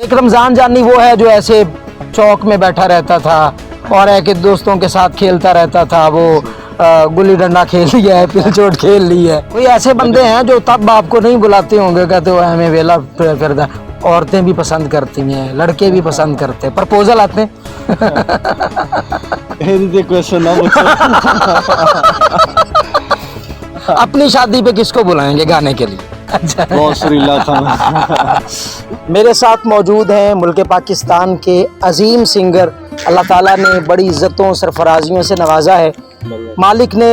एक रमजान जानी वो है जो ऐसे चौक में बैठा रहता था और है कि दोस्तों के साथ खेलता रहता था, वो गुल्ली डंडा खेल लिया है, पिलचोट खेल ली है। कोई ऐसे बंदे हैं जो तब आपको नहीं बुलाते होंगे, कहते हो हमें वेला फिरदा। औरतें भी पसंद करती हैं, लड़के भी पसंद करते हैं, प्रपोजल आते हैं। अपनी शादी पे किसको बुलाएंगे गाने के लिए? अच्छा। मेरे साथ मौजूद हैं मुल्क पाकिस्तान के अजीम सिंगर, अल्लाह ताला ने बड़ी इज़्ज़तों सरफराजियों से नवाजा है। मालिक ने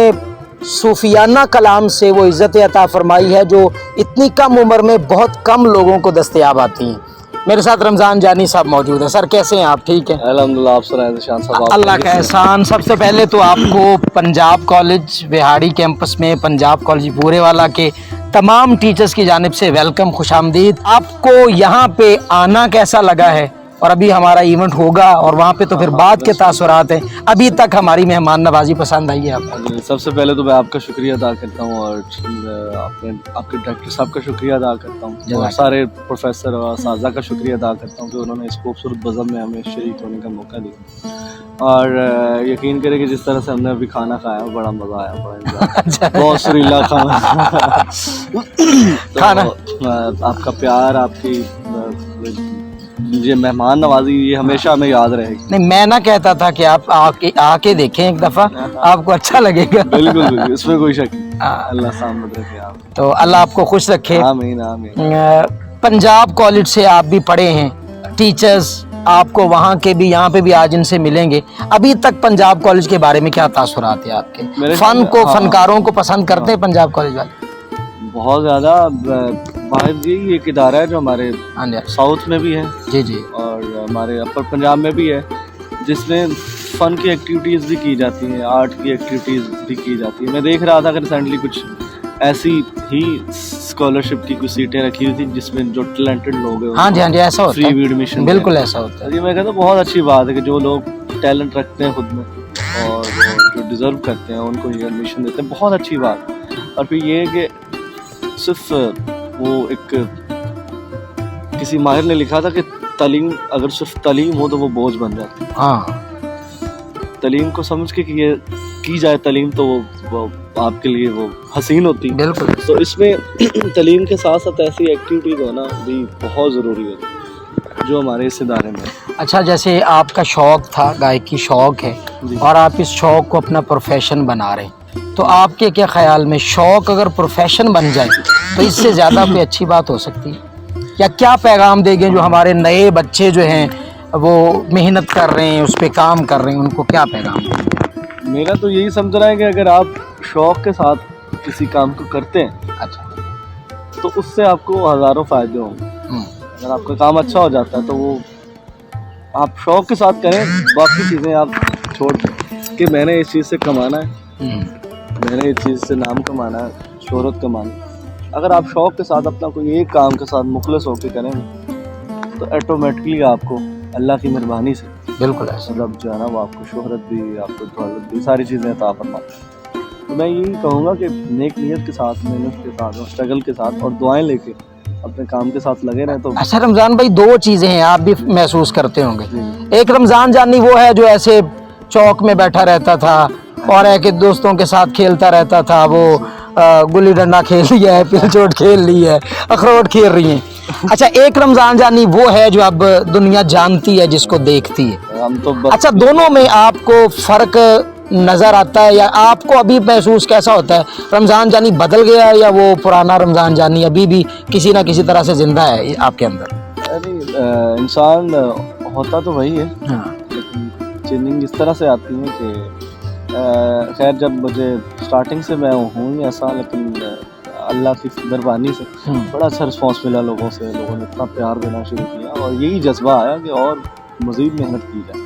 सूफियाना कलाम से वो इज़्ज़त अता फरमाई है जो इतनी कम उम्र में बहुत कम लोगों को दस्तयाब आती हैं। मेरे साथ रमज़ान जानी साहब मौजूद हैं। सर कैसे हैं आप? ठीक हैं अल्हम्दुलिल्लाह। आप सुनाएं शान साहब। अल्लाह का एहसान। सबसे पहले तो आपको पंजाब कॉलेज विहाड़ी कैंपस में पंजाब कॉलेज पूरे वाला के तमाम टीचर्स की जानिब से वेलकम, खुशामदीद। आपको यहाँ पे आना कैसा लगा है? और अभी हमारा इवेंट होगा और वहाँ पे तो फिर बाद के तासुरात हैं। अभी तक हमारी मेहमान नवाजी पसंद आई है आपको? सबसे पहले तो मैं आपका शुक्रिया अदा करता हूँ और आपके डायरेक्टर साहब का शुक्रिया अदा करता हूँ और सारे प्रोफेसर और साजा का शुक्रिया अदा करता हूँ कि उन्होंने इस खूबसूरत बज़म में हमें शरीक होने का मौका दिया। और यकीन करें कि जिस तरह से हमने अभी खाना खाया बड़ा मज़ा आया, बड़ा बहुत सुरीला खाना। खाना आपका प्यार, आपकी ये मेहमान नवाजी, ये हमेशा हमें याद रहेगी। नहीं, मैं ना कहता था कि आप आके देखें एक दफ़ा, आपको अच्छा लगेगा। बिल्कुल बिल्कुल, इसमें कोई शक नहीं। अल्लाह सामत रखे आप। तो अल्लाह आपको खुश रखे। आमीन आमीन। पंजाब कॉलेज से आप भी पढ़े हैं, टीचर्स आपको वहाँ के भी यहाँ पे भी आज इनसे मिलेंगे। अभी तक पंजाब कॉलेज के बारे में क्या तासुरात है आपके? फन को, फनकारों को पसंद करते हैं पंजाब कॉलेज वाले? बहुत ज़्यादा। वाहिद जी एक इदारा है जो हमारे साउथ में भी है जी जी और हमारे अपर पंजाब में भी है, जिसमें फ़न की एक्टिविटीज़ भी की जाती हैं, आर्ट की एक्टिविटीज़ भी की जाती है। मैं देख रहा था कि रिसेंटली कुछ ऐसी ही स्कॉलरशिप की कुछ सीटें रखी हुई थी जिसमें जो टैलेंटेड लोग हैं, हाँ जी ऐसा होता है, फ्री एडमिशन। बिल्कुल ऐसा होता है। ये मैं कहता हूँ बहुत अच्छी बात है कि जो लोग टैलेंट रखते हैं खुद में और जो डिज़र्व करते हैं उनको ये एडमिशन देते हैं, बहुत अच्छी बात है। और फिर ये है कि सिर्फ वो एक किसी माहिर ने लिखा था कि तालीम, अगर सिर्फ तालीम हो तो वो बोझ बन जाती है। हाँ, तालीम को समझ के कि ये की जाए तालीम तो वो आपके लिए वो हसीन होती है। बिल्कुल। तो इसमें तालीम के साथ साथ ऐसी एक्टिविटीज़ होना भी बहुत ज़रूरी होती है जो हमारे इस इदारे में। अच्छा, जैसे आपका शौक़ था, गायकी शौक़ है और आप इस शौक़ को अपना प्रोफेशन बना रहे हैं, तो आपके क्या ख्याल में शौक़ अगर प्रोफेशन बन जाए तो इससे ज़्यादा कोई अच्छी बात हो सकती है? या क्या पैगाम देंगे जो हमारे नए बच्चे जो हैं वो मेहनत कर रहे हैं, उस पर काम कर रहे हैं, उनको क्या पैगाम देंगे? मेरा तो यही समझना है कि अगर आप शौक़ के साथ किसी काम को करते हैं, अच्छा, तो उससे आपको हज़ारों फ़ायदे होंगे। अगर आपका काम अच्छा हो जाता है तो वो आप शौक़ के साथ करें, बाकी चीज़ें आप छोड़ दें कि मैंने इस चीज़ से कमाना है, मैंने इस चीज़ से नाम कमाना है, शोहरत कमाना है। अगर आप शौक़ के साथ अपना कोई एक काम के साथ मुखलस होकर करेंगे तो ऑटोमेटिकली आपको अल्लाह की मेहरबानी से बिल्कुल ऐसा रब जो है ना वो आपको शोहरत भी, आपको दौलत भी, सारी चीज़ें अता फरमाता है। तो मैं यही कहूँगा कि नेक नीयत के साथ, मेहनत के साथ और स्ट्रगल के साथ और दुआएं लेके अपने काम के साथ लगे रहें। तो अच्छा रमज़ान भाई, दो चीज़ें हैं आप भी महसूस करते होंगे। एक रमज़ान जानी वो है जो ऐसे चौक में बैठा रहता था और है कि दोस्तों के साथ खेलता रहता था, वो गुल्ली डंडा खेल लिया है, पिलचोट खेल ली है, अखरोट खेल रही हैं। अच्छा, एक रमज़ान जानी वो है जो अब दुनिया जानती है, जिसको देखती है। हम तो अच्छा, दोनों में आपको फ़र्क नज़र आता है या आपको अभी महसूस कैसा होता है? रमज़ान जानी बदल गया है या वो पुराना रमज़ान जानी अभी भी किसी ना किसी तरह से ज़िंदा है आपके अंदर? अरे इंसान होता तो वही है, हाँ, लेकिन चेंजिंग इस तरह से आती है कि खैर जब मुझे स्टार्टिंग से मैं हूँ ऐसा, लेकिन अल्लाह की मेहरबानी से बड़ा अच्छा रिस्पॉन्स मिला लोगों से, लोगों ने इतना प्यार देना शुरू किया और यही जज्बा आया कि और मज़ीद मेहनत की जाए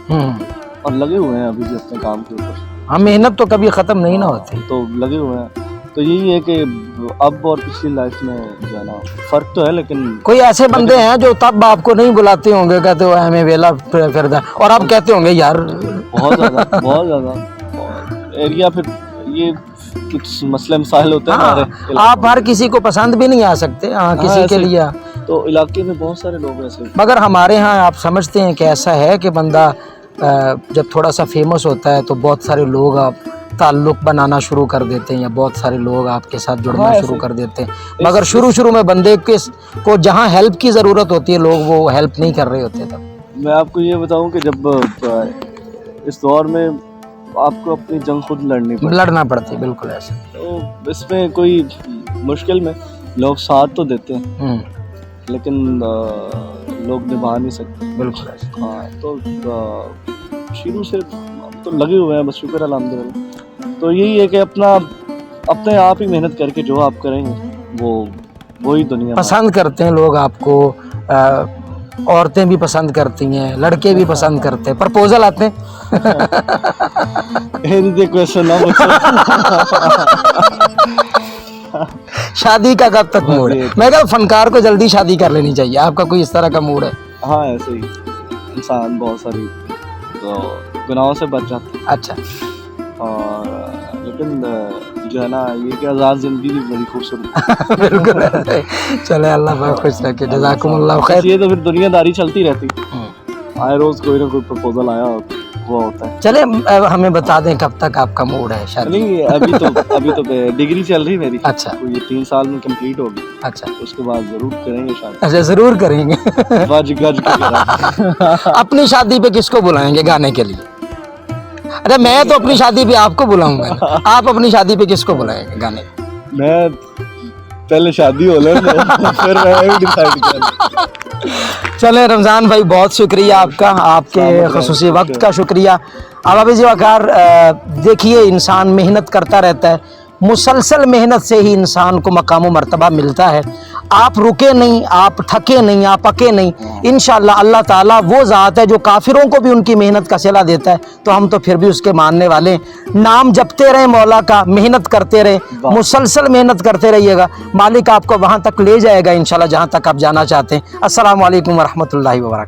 और लगे हुए हैं अभी भी अपने काम के ऊपर। हाँ, मेहनत तो कभी ख़त्म नहीं ना होती, तो लगे हुए हैं। तो यही है कि अब और पिछली लाइफ में जो है ना फ़र्क तो है, लेकिन कोई ऐसे बंदे हैं जो तब आपको नहीं बुलाते होंगे, कहते हो हमें वेला फिरदा, और आप कहते होंगे यार बहुत ज़्यादा एरिया, फिर ये कुछ मसले मसाइल होते हैं हमारे। आप हर किसी को पसंद भी नहीं आ सकते। हाँ, किसी के लिए तो इलाके में बहुत सारे लोग ऐसे। मगर हमारे यहाँ आप समझते हैं कि ऐसा है कि बंदा जब थोड़ा सा फेमस होता है तो बहुत सारे लोग आप ताल्लुक़ बनाना शुरू कर देते हैं या बहुत सारे लोग आपके साथ जुड़ना हाँ, शुरू ऐसे- कर देते हैं, मगर शुरू में बंदे को जहाँ हेल्प की ज़रूरत होती है लोग वो हेल्प नहीं कर रहे होते तब। मैं आपको ये बताऊं कि जब इस दौर में आपको अपनी जंग खुद लड़नी पड़ती लड़ना पड़ती है, बिल्कुल ऐसा। तो इसमें कोई मुश्किल में लोग साथ तो देते हैं लेकिन लोग निभा नहीं सकते। बिल्कुल ऐसा। हाँ तो शुरू से तो लगे हुए हैं, बस शुक्र अल्हम्दुलिल्लाह। तो यही है कि अपने आप ही मेहनत करके जो आप करेंगे वही दुनिया पसंद करते हैं लोग आपको, औरतें भी पसंद करती हैं, लड़के भी पसंद करते हैं, प्रपोजल आते हैं। क्वेश्चन ना शादी का कब तक मूड है? मैं कहा फनकार को जल्दी शादी कर लेनी चाहिए, आपका कोई इस तरह का मूड है? हाँ ऐसे ही इंसान बहुत सारी तो गुनाहों से बच जाता है। अच्छा। और लेकिन जो है ना ये कि आज़ाद ज़िंदगी भी बड़ी खूबसूरत। बिल्कुल ऐसे। चले अल्लाह बहुत खुश रखे, जज़ाकुमुल्लाह खैर। ये तो फिर दुनियादारी चलती रहती, आए रोज़ कोई ना कोई प्रपोजल आया वो होता है। चले हमें बता दें कब तक आपका मूड है शादी? नहीं अभी तो डिग्री चल रही मेरी। अच्छा। तो ये 3 साल में कंप्लीट होगी। अच्छा। उसके बाद जरूर करेंगे शादी। अच्छा ज़रूर करेंगे। गज के करेंगे। अपनी शादी पे किसको बुलाएंगे गाने के लिए? अरे मैं तो अपनी शादी पे आपको बुलाऊंगा ना, आप अपनी शादी पे किसको बुलाएंगे गाने? मैं पहले शादी हो ले फिर मैं डिसाइड करूंगा। चले रमज़ान भाई बहुत शुक्रिया आपका, आपके ख़ुसूसी वक्त का शुक्रिया। अब अभी जी वकार देखिए इंसान मेहनत करता रहता है, मुसलसल मेहनत से ही इंसान को मकाम व मर्तबा मिलता है। आप रुके नहीं, आप थके नहीं, आप पके नहीं, इंशाअल्लाह अल्लाह ताला वो ज़ात है जो काफिरों को भी उनकी मेहनत का सिला देता है। तो हम तो फिर भी उसके मानने वाले हैं। नाम जपते रहें मौला का, मेहनत करते रहें, मुसलसल मेहनत करते रहिएगा, मालिक आपको वहाँ तक ले जाएगा इंशाअल्लाह जहाँ तक आप जाना चाहते हैं। अस्सलामु अलैकुम वरहमतुल्लाहि वबरकातुहू।